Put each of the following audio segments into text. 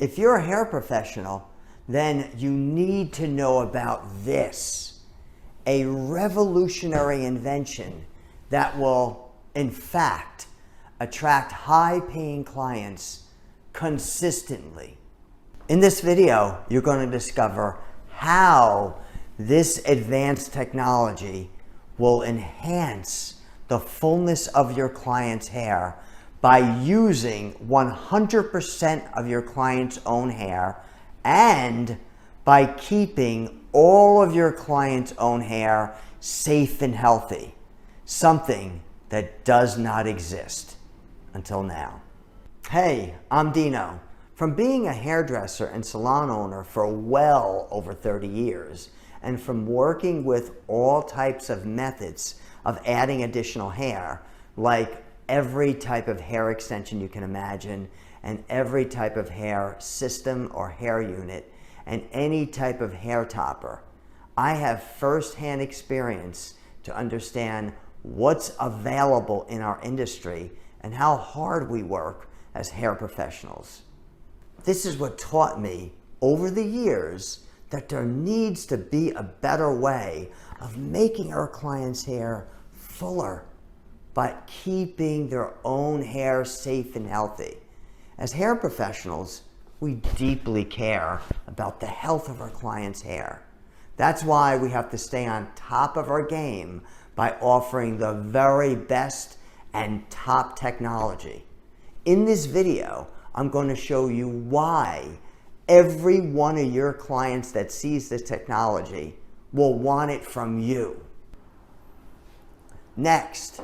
If you're a hair professional, then you need to know about this, a revolutionary invention that will, in fact, attract high-paying clients consistently. In this video, you're going to discover how this advanced technology will enhance the fullness of your client's hair by using 100% of your client's own hair and by keeping all of your client's own hair safe and healthy, something that does not exist until now. Hey, I'm Dino. From being a hairdresser and salon owner for well over 30 years, and from working with all types of methods of adding additional hair, like every type of hair extension you can imagine, and every type of hair system or hair unit, and any type of hair topper, I have firsthand experience to understand what's available in our industry and how hard we work as hair professionals. This is what taught me over the years that there needs to be a better way of making our clients' hair fuller, but keeping their own hair safe and healthy. As hair professionals, we deeply care about the health of our clients' hair. That's why we have to stay on top of our game by offering the very best and top technology. In this video, I'm going to show you why every one of your clients that sees this technology will want it from you. Next,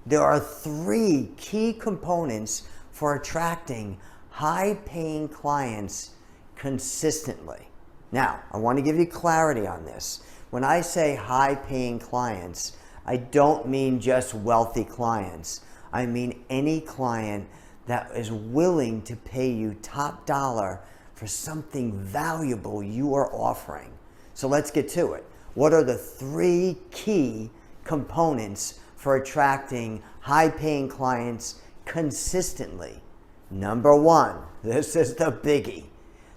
there are 3 key components for attracting high-paying clients consistently. Now, I want to give you clarity on this. When I say high-paying clients, I don't mean just wealthy clients. I mean any client that is willing to pay you top dollar for something valuable you are offering. So let's get to it. What are the 3 key components for attracting high-paying clients consistently? Number 1, this is the biggie.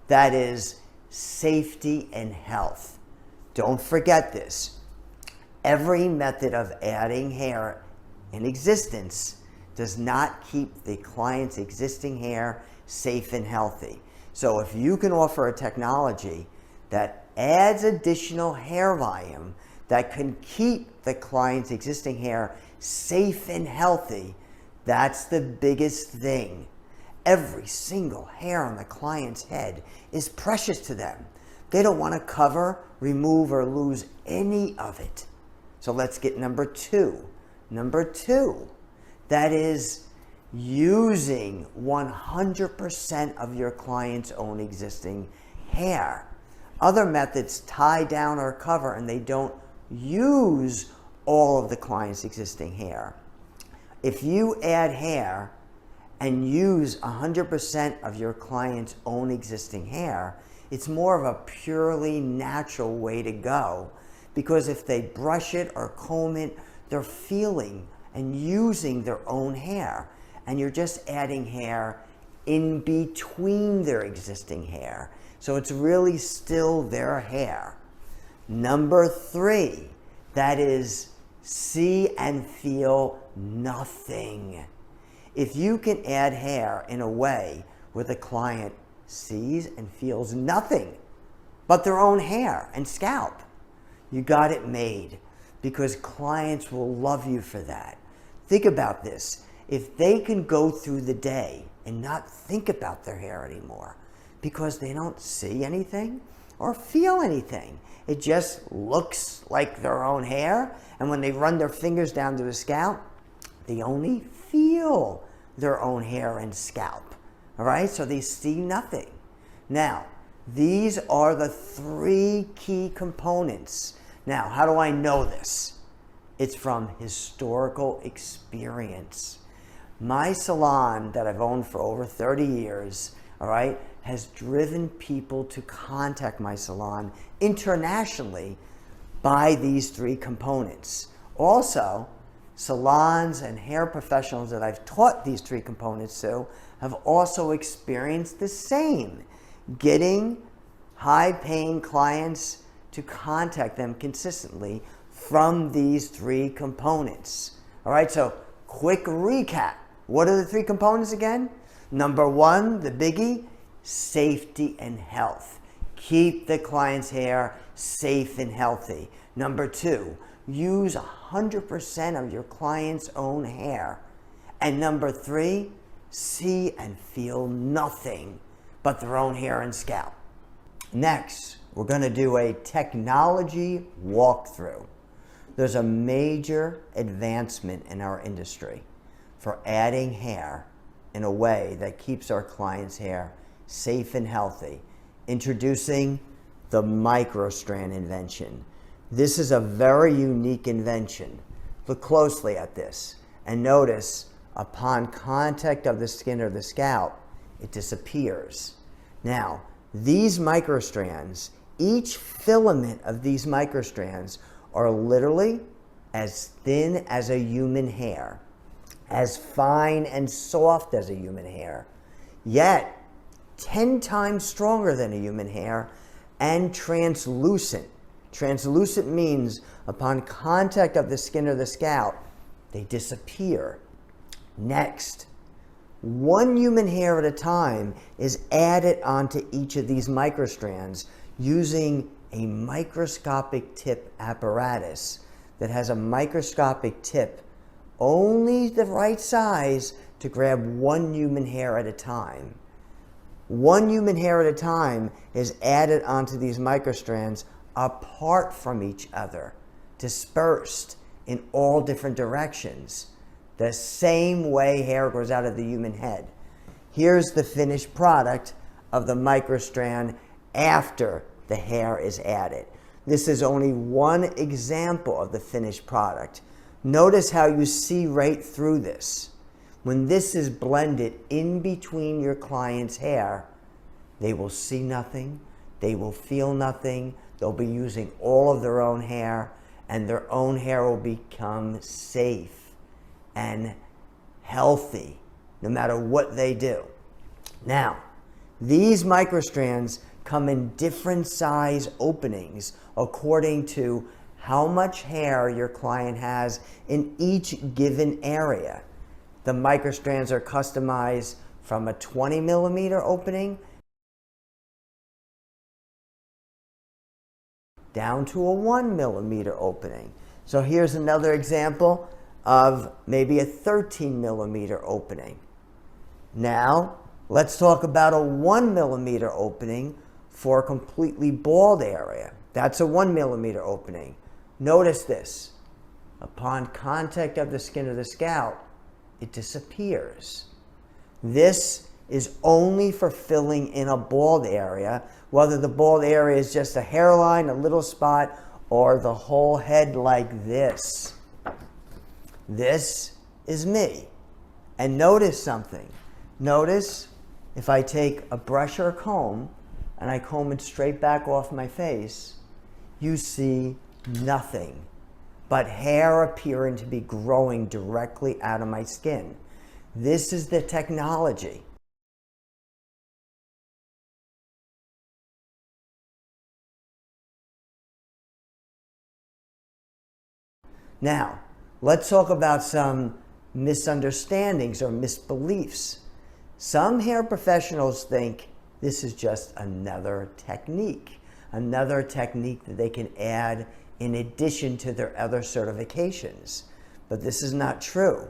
That is safety and health. Don't forget this. Every method of adding hair in existence does not keep the client's existing hair safe and healthy. So if you can offer a technology that adds additional hair volume that can keep the client's existing hair safe and healthy, that's the biggest thing. Every single hair on the client's head is precious to them. They don't want to cover, remove, or lose any of it. So let's get number 2. Number 2, that is using 100% of your client's own existing hair. Other methods tie down or cover, and they don't use all of the client's existing hair. If you add hair and use 100% of your client's own existing hair, it's more of a purely natural way to go, because if they brush it or comb it, they're feeling and using their own hair, and you're just adding hair in between their existing hair. So it's really still their hair. Number 3, that is see and feel nothing. If you can add hair in a way where the client sees and feels nothing but their own hair and scalp, you got it made, because clients will love you for that. Think about this. If they can go through the day and not think about their hair anymore because they don't see anything or feel anything, it just looks like their own hair, and when they run their fingers down to the scalp, they only feel their own hair and scalp. All right, so they see nothing. Now, these are the 3 key components. Now, how do I know this? It's from historical experience. My salon that I've owned for over 30 years, all right, has driven people to contact my salon internationally by these 3 components. Also, salons and hair professionals that I've taught these 3 components to have also experienced the same. getting high-paying clients to contact them consistently from these three components. All right, so quick recap. What are the three components again? Number one, the biggie, safety and health. Keep the client's hair safe and healthy. Number two, use 100% of your client's own hair. And number three, see and feel nothing but their own hair and scalp. Next, we're going to do a technology walkthrough. There's a major advancement in our industry for adding hair in a way that keeps our clients' hair safe and healthy. Introducing the microstrand invention. This is a very unique invention. Look closely at this and notice upon contact of the skin or the scalp, it disappears. Now, these microstrands, each filament of these microstrands are literally as thin as a human hair, as fine and soft as a human hair, yet 10 times stronger than a human hair and translucent. Translucent means upon contact of the skin or the scalp, they disappear. Next, one human hair at a time is added onto each of these microstrands using a microscopic tip apparatus that has a microscopic tip only the right size to grab one human hair at a time. One human hair at a time is added onto these microstrands apart from each other, dispersed in all different directions, the same way hair grows out of the human head. Here's the finished product of the microstrand after the hair is added. This is only one example of the finished product. Notice how you see right through this. When this is blended in between your client's hair, they will see nothing, they will feel nothing, they'll be using all of their own hair, and their own hair will become safe and healthy no matter what they do. Now, these microstrands come in different size openings according to how much hair your client has in each given area. The microstrands are customized from a 20 millimeter opening down to a 1 millimeter opening. So here's another example of maybe a 13 millimeter opening. Now, let's talk about a 1 millimeter opening for a completely bald area. That's a 1 millimeter opening. Notice this. Upon contact of the skin of the scalp, it disappears. This is only for filling in a bald area, whether the bald area is just a hairline, a little spot, or the whole head like this. This is me. And notice something. Notice if I take a brush or a comb and I comb it straight back off my face, you see nothing but hair appearing to be growing directly out of my skin. This is the technology. Now, let's talk about some misunderstandings or misbeliefs. Some hair professionals think this is just another technique that they can add in addition to their other certifications. But this is not true.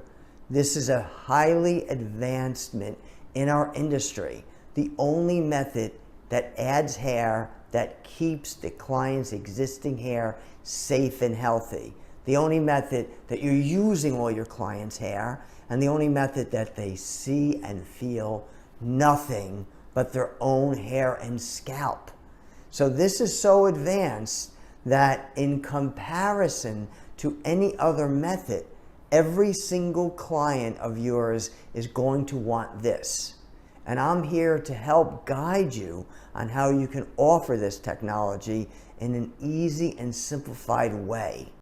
This is a highly advancement in our industry. The only method that adds hair that keeps the client's existing hair safe and healthy. The only method that you're using all your clients' hair, and the only method that they see and feel nothing but their own hair and scalp. So this is so advanced that in comparison to any other method, every single client of yours is going to want this. And I'm here to help guide you on how you can offer this technology in an easy and simplified way.